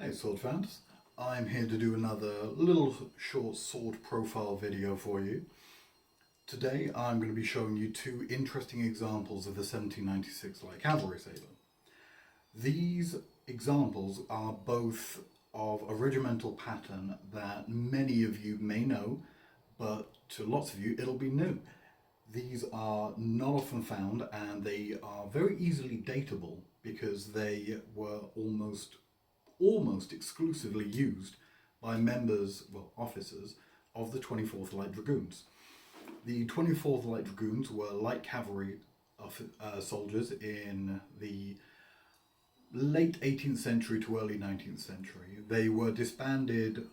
Hey sword fans, I'm here to do another little short sword profile video for you. Today I'm going to be showing you two interesting examples of the 1796 Light Cavalry Sabre. These examples are both of a regimental pattern that many of you may know, but to lots of you it'll be new. These are not often found and they are very easily dateable because they were almost exclusively used by members, well, officers, of the 24th Light Dragoons. The 24th Light Dragoons were light cavalry soldiers in the late 18th century to early 19th century. They were disbanded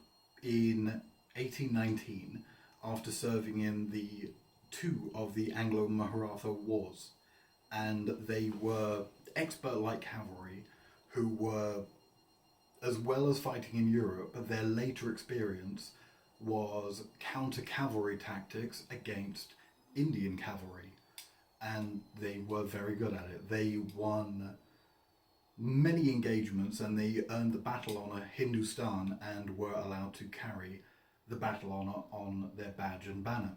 in 1819 after serving in the two of the Anglo-Maratha wars, and they were expert light cavalry who were, as well as fighting in Europe, their later experience was counter-cavalry tactics against Indian cavalry, and they were very good at it. They won many engagements and they earned the battle honour Hindustan and were allowed to carry the battle honour on their badge and banner.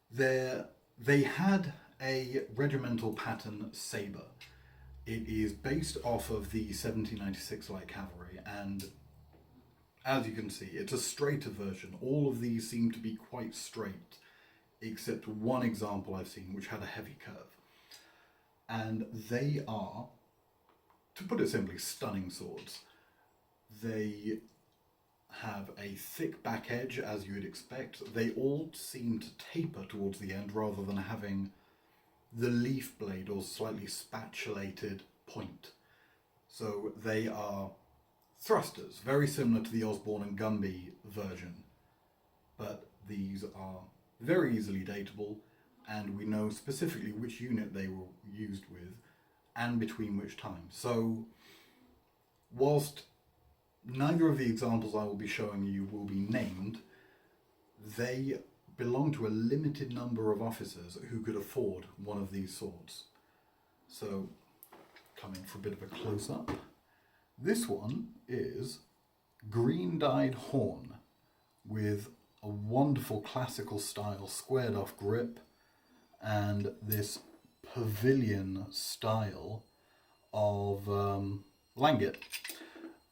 They had a regimental pattern sabre. It is based off of the 1796 Light Cavalry, and as you can see, it's a straighter version. All of these seem to be quite straight, except one example I've seen which had a heavy curve. And they are, to put it simply, stunning swords. They have a thick back edge, as you would expect. They all seem to taper towards the end rather than having the leaf blade or slightly spatulated point. So they are thrusters, very similar to the Osborne and Gumby version, but these are very easily dateable, and we know specifically which unit they were used with and between which times. So whilst neither of the examples I will be showing you will be named, they belong to a limited number of officers who could afford one of these swords. So, coming for a bit of a close-up, this one is green dyed horn with a wonderful classical style squared off grip and this pavilion style of langet.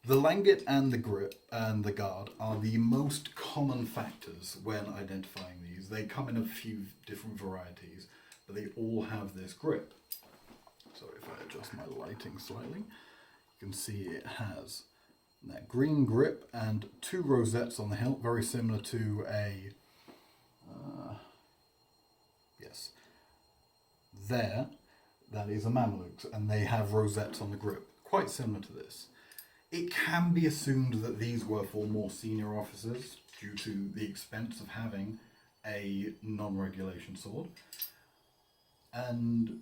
The langet and the grip and the guard are the most common factors when identifying these. They come in a few different varieties, but they all have this grip. So if I adjust my lighting slightly, you can see it has that green grip and two rosettes on the hilt, very similar to a, that is a Mameluke's, and they have rosettes on the grip, quite similar to this. It can be assumed that these were for more senior officers due to the expense of having a non-regulation sword, and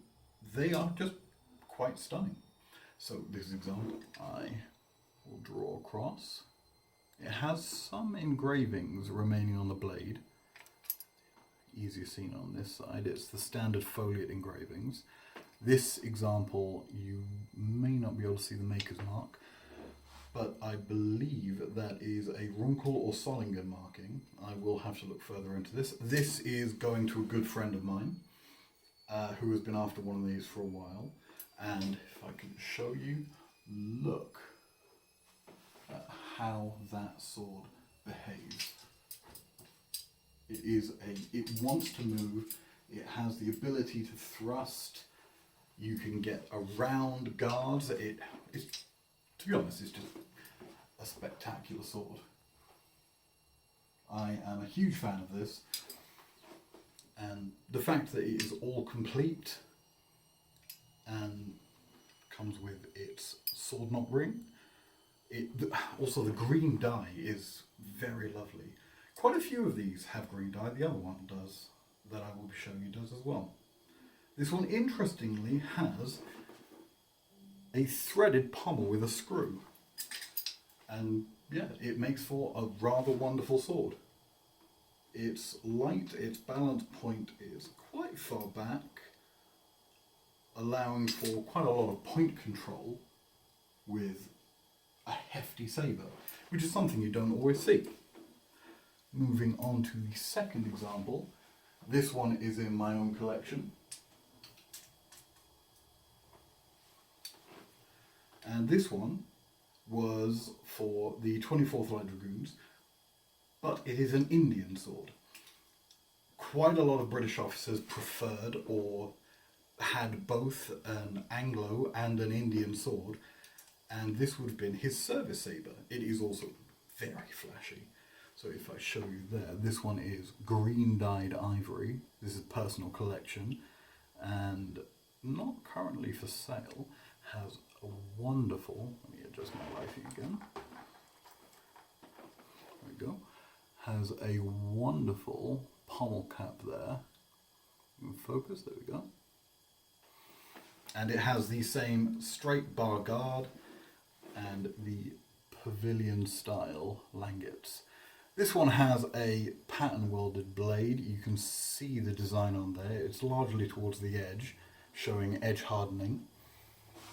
they are just quite stunning. So this example I will draw across. It has some engravings remaining on the blade. Easier seen on this side. It's the standard foliate engravings. This example you may not be able to see the maker's mark, but I believe that is a Runkel or Solingen marking. I will have to look further into this. This is going to a good friend of mine who has been after one of these for a while. And if I can show you, look at how that sword behaves. It wants to move, it has the ability to thrust, you can get around guards. To be honest, it's just a spectacular sword. I am a huge fan of this, and the fact that it is all complete and comes with its sword knot ring. Also the green dye is very lovely. Quite a few of these have green dye, the other one does, that I will be showing you does as well. This one interestingly has a threaded pommel with a screw, and yeah, it makes for a rather wonderful sword. It's light, its balance point is quite far back, allowing for quite a lot of point control with a hefty hefty sabre, which is something you don't always see. Moving on to the second example, this one is in my own collection. And this one was for the 24th Light Dragoons, but it is an Indian sword. Quite a lot of British officers preferred or had both an Anglo and an Indian sword, and this would have been his service sabre. It is also very flashy. So if I show you there, this one is green dyed ivory. This is personal collection and not currently for sale. Has a wonderful, let me adjust my lighting again. There we go. Has a wonderful pommel cap there. In focus, there we go. And it has the same straight bar guard and the pavilion style langets. This one has a pattern welded blade. You can see the design on there. It's largely towards the edge, showing edge hardening.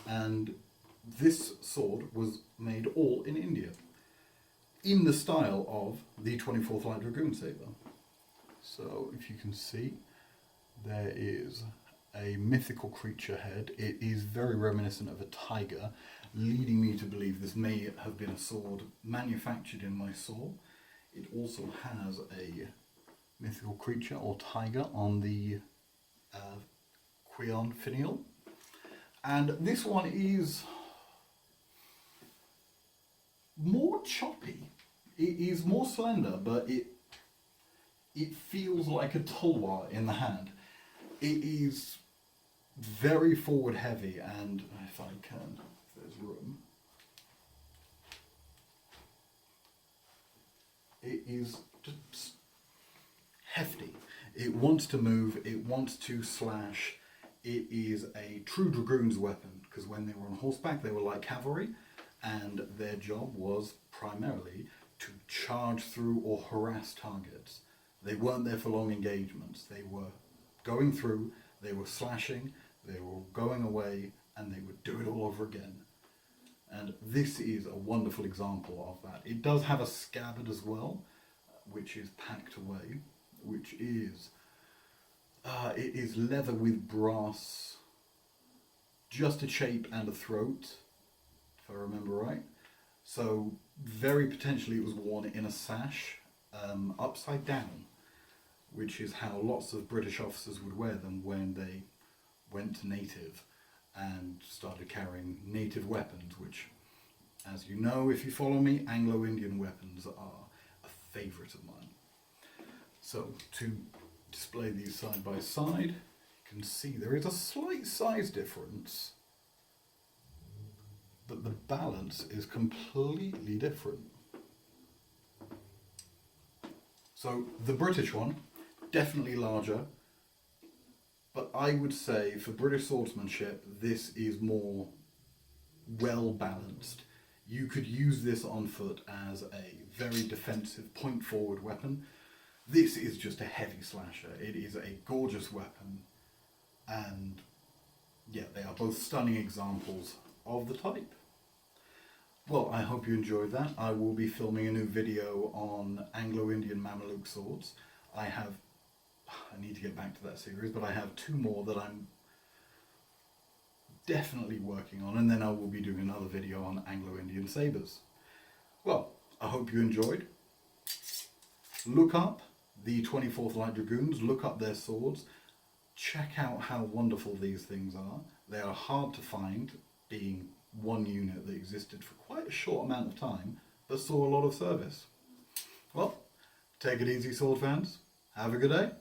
And this sword was made all in India, in the style of the 24th Light Dragoon sabre. So if you can see, there is a mythical creature head. It is very reminiscent of a tiger, leading me to believe this may have been a sword manufactured in Mysore. It also has a mythical creature or tiger on the Quion finial. And this one is more choppy. It is more slender, but it feels like a tulwar in the hand. It is very forward heavy, and if I can, if there's room, it is just hefty. It wants to move, it wants to slash. It is a true dragoon's weapon, because when they were on horseback they were like cavalry, and their job was primarily to charge through or harass targets. They weren't there for long engagements. They were going through, they were slashing, they were going away, and they would do it all over again. And this is a wonderful example of that. It does have a scabbard as well, which is packed away, which is it is leather with brass, just a shape and a throat, if I remember right. So very potentially it was worn in a sash, upside down, which is how lots of British officers would wear them when they went to native and started carrying native weapons, which, as you know if you follow me, Anglo-Indian weapons are a favourite of mine. So to display these side by side, you can see there is a slight size difference, but the balance is completely different. So the British one, definitely larger, but I would say for British swordsmanship this is more well balanced. You could use this on foot as a very defensive point forward weapon. This is just a heavy slasher. It is a gorgeous weapon, and yeah, they are both stunning examples of the type. Well, I hope you enjoyed that. I will be filming a new video on Anglo-Indian Mameluke swords. I need to get back to that series, but I have two more that I'm definitely working on, and then I will be doing another video on Anglo-Indian sabres. Well, I hope you enjoyed. Look up the 24th Light Dragoons, look up their swords, check out how wonderful these things are. They are hard to find, being one unit that existed for quite a short amount of time, but saw a lot of service. Well, take it easy, sword fans. Have a good day.